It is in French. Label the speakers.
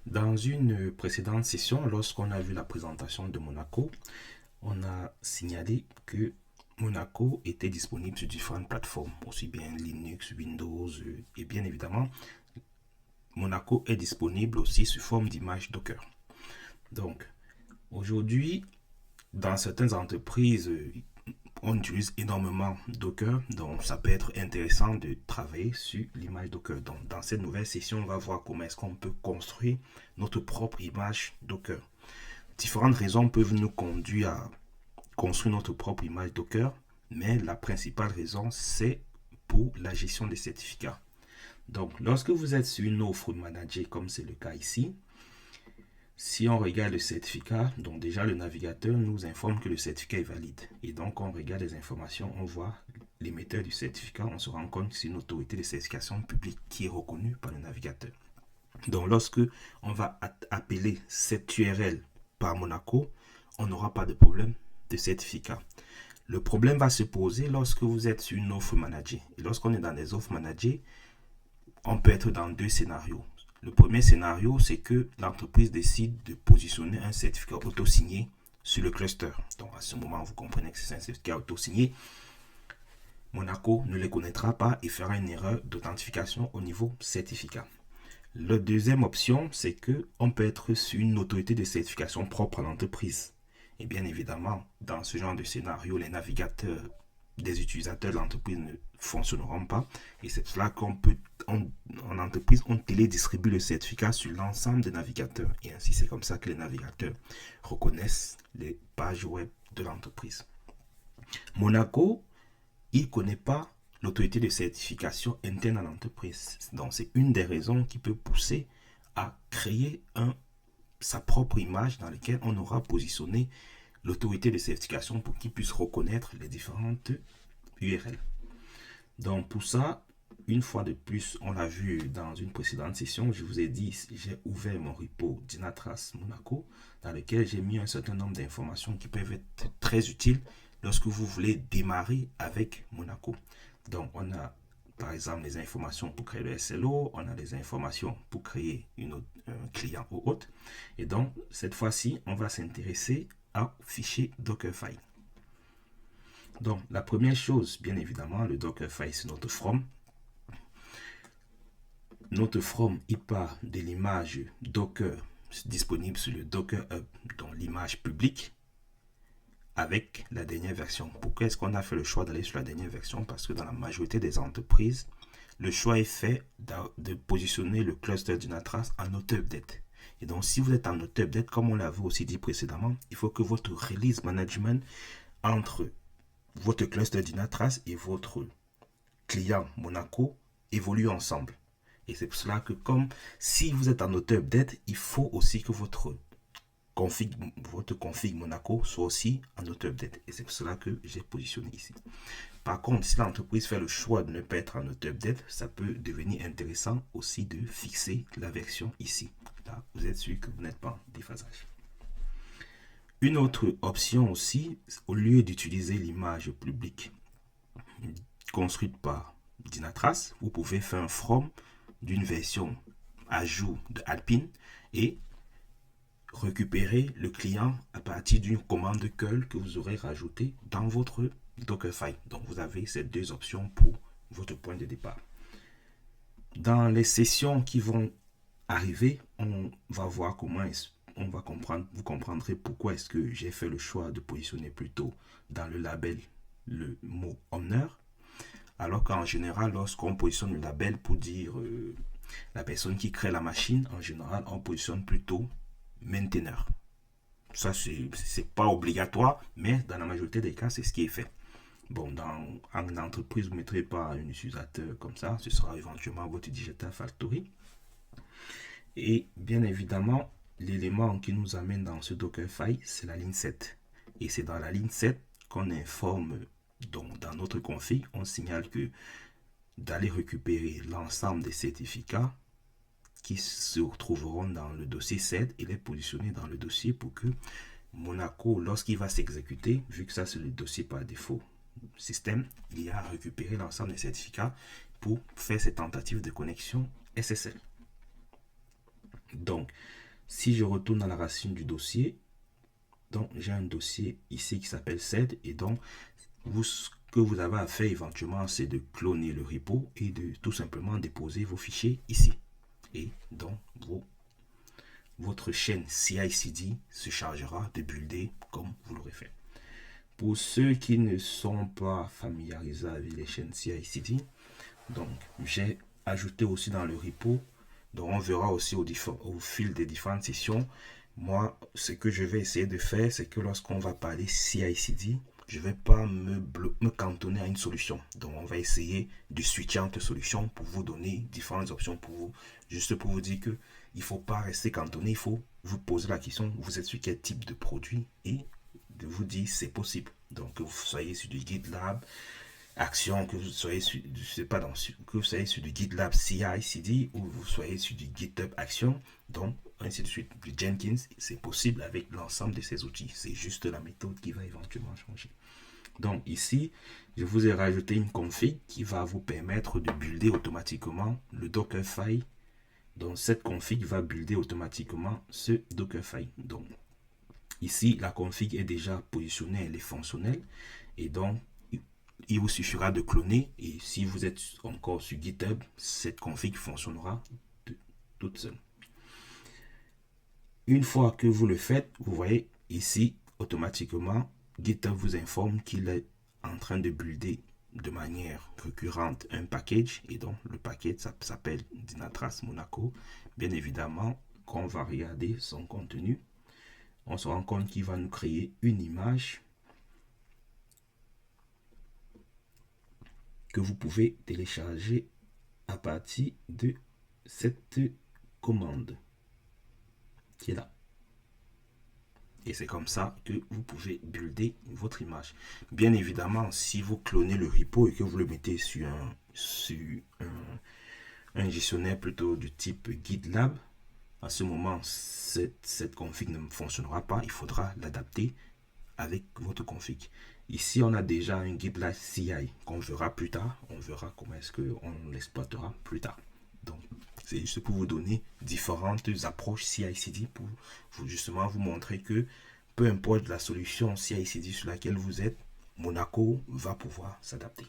Speaker 1: Dans une précédente session, lorsqu'on a vu la présentation de Monaco, on a signalé que Monaco était disponible sur différentes plateformes, aussi bien Linux, Windows et bien évidemment, Monaco est disponible aussi sous forme d'image Docker. Donc, aujourd'hui, dans certaines entreprises, on utilise énormément Docker, donc ça peut être intéressant de travailler sur l'image Docker. Donc, dans cette nouvelle session, on va voir comment est-ce qu'on peut construire notre propre image Docker. Différentes raisons peuvent nous conduire à construire notre propre image Docker, mais la principale raison, c'est pour la gestion des certificats. Donc, lorsque vous êtes sur une offre managée, comme c'est le cas ici, si on regarde le certificat, donc déjà le navigateur nous informe que le certificat est valide. Et donc, on regarde les informations, on voit l'émetteur du certificat, on se rend compte que c'est une autorité de certification publique qui est reconnue par le navigateur. Donc, lorsque on va appeler cette URL par Monaco, on n'aura pas de problème de certificat. Le problème va se poser lorsque vous êtes sur une offre managée. Et lorsqu'on est dans des offres managées, on peut être dans deux scénarios. Le premier scénario, c'est que l'entreprise décide de positionner un certificat auto-signé sur le cluster. Donc à ce moment, vous comprenez que c'est un certificat auto-signé. Monaco ne les connaîtra pas et fera une erreur d'authentification au niveau certificat. La deuxième option, c'est que on peut être sur une autorité de certification propre à l'entreprise. Et bien évidemment, dans ce genre de scénario, les navigateurs des utilisateurs de l'entreprise ne fonctionneront pas. Et c'est cela qu'on peut, en entreprise, on télédistribue le certificat sur l'ensemble des navigateurs. Et ainsi, c'est comme ça que les navigateurs reconnaissent les pages web de l'entreprise. Monaco, il ne connaît pas l'autorité de certification interne à l'entreprise. Donc, c'est une des raisons qui peut pousser à créer sa propre image dans laquelle on aura positionné l'autorité de certification pour qu'il puisse reconnaître les différentes URL. Donc pour ça, une fois de plus, on l'a vu dans une précédente session, je vous ai dit, j'ai ouvert mon repo Dynatrace Monaco dans lequel j'ai mis un certain nombre d'informations qui peuvent être très utiles lorsque vous voulez démarrer avec Monaco. Donc on a par exemple les informations pour créer le SLO, on a les informations pour créer un client ou autre. Et donc cette fois-ci, on va s'intéresser à fichier Dockerfile. Donc, la première chose, bien évidemment, le Dockerfile, c'est notre from. Notre from, il part de l'image Docker disponible sur le Docker Hub, dont l'image publique, avec la dernière version. Pourquoi est-ce qu'on a fait le choix d'aller sur la dernière version? Parce que dans la majorité des entreprises, le choix est fait de positionner le cluster Dynatrace en auto-update. Et donc, si vous êtes en auto-update, comme on l'avait aussi dit précédemment, il faut que votre release management entre votre cluster Dynatrace et votre client Monaco évoluent ensemble. Et c'est pour cela que comme si vous êtes en auto-update, il faut aussi que votre config Monaco soit aussi en auto-update. Et c'est pour cela que j'ai positionné ici. Par contre, si l'entreprise fait le choix de ne pas être en auto-update, ça peut devenir intéressant aussi de fixer la version ici. Là, vous êtes sûr que vous n'êtes pas en déphasage. Une autre option aussi, au lieu d'utiliser l'image publique construite par Dynatrace, vous pouvez faire un from d'une version ajout de Alpine et récupérer le client à partir d'une commande curl que vous aurez rajoutée dans votre Dockerfile. Donc vous avez ces deux options pour votre point de départ. Dans les sessions qui vont arriver, on va voir comment on va comprendre, vous comprendrez pourquoi est-ce que j'ai fait le choix de positionner plutôt dans le label le mot owner, alors qu'en général, lorsqu'on positionne le label pour dire la personne qui crée la machine, en général, on positionne plutôt mainteneur. Ça, c'est pas obligatoire, mais dans la majorité des cas, c'est ce qui est fait. Bon, en entreprise, vous ne mettrez pas un utilisateur comme ça, ce sera éventuellement votre Digital Factory. Et bien évidemment, l'élément qui nous amène dans ce Dockerfile, c'est la ligne 7. Et c'est dans la ligne 7 qu'on informe, donc dans notre config, on signale que d'aller récupérer l'ensemble des certificats qui se retrouveront dans le dossier 7 et les positionner dans le dossier pour que Monaco, lorsqu'il va s'exécuter, vu que ça c'est le dossier par défaut système, il a récupéré l'ensemble des certificats pour faire cette tentative de connexion SSL. Donc, si je retourne à la racine du dossier, donc j'ai un dossier ici qui s'appelle SED, et donc ce que vous avez à faire éventuellement, c'est de cloner le repo et de tout simplement déposer vos fichiers ici. Et donc, votre chaîne CI/CD se chargera de builder comme vous l'aurez fait. Pour ceux qui ne sont pas familiarisés avec les chaînes CI/CD, donc j'ai ajouté aussi dans le repo, donc on verra aussi au fil des différentes sessions. Moi, ce que je vais essayer de faire, c'est que lorsqu'on va parler CI/CD, je ne vais pas me cantonner à une solution. Donc, on va essayer de switcher entre solutions pour vous donner différentes options pour vous. Juste pour vous dire que il ne faut pas rester cantonné, il faut vous poser la question, vous êtes sur quel type de produit et de vous dire c'est possible. Donc, que vous soyez sur du GitLab Action, que vous soyez sur, je sais pas, que vous soyez sur du GitLab CI/CD ou vous soyez sur du GitHub Action, donc ainsi de suite, du Jenkins, c'est possible avec l'ensemble de ces outils. C'est juste la méthode qui va éventuellement changer. Donc ici, je vous ai rajouté une config qui va vous permettre de builder automatiquement le Dockerfile. Donc cette config va builder automatiquement ce Dockerfile. Donc ici, la config est déjà positionnée, elle est fonctionnelle. Et donc, il vous suffira de cloner. Et si vous êtes encore sur GitHub, cette config fonctionnera toute seule. Une fois que vous le faites, vous voyez ici, automatiquement, GitHub vous informe qu'il est en train de builder de manière récurrente un package. Et donc, le package s'appelle Dynatrace Monaco. Bien évidemment, quand on va regarder son contenu, on se rend compte qu'il va nous créer une image que vous pouvez télécharger à partir de cette commande qui est là. Et c'est comme ça que vous pouvez builder votre image. Bien évidemment, si vous clonez le repo et que vous le mettez sur un gestionnaire plutôt du type GitLab, à ce moment, cette config ne fonctionnera pas. Il faudra l'adapter avec votre config. Ici, on a déjà un GitLab CI qu'on verra plus tard. On verra comment est-ce qu'on l'exploitera plus tard. Donc, c'est juste pour vous donner différentes approches CI/CD pour justement vous montrer que peu importe la solution CI/CD sur laquelle vous êtes, Monaco va pouvoir s'adapter.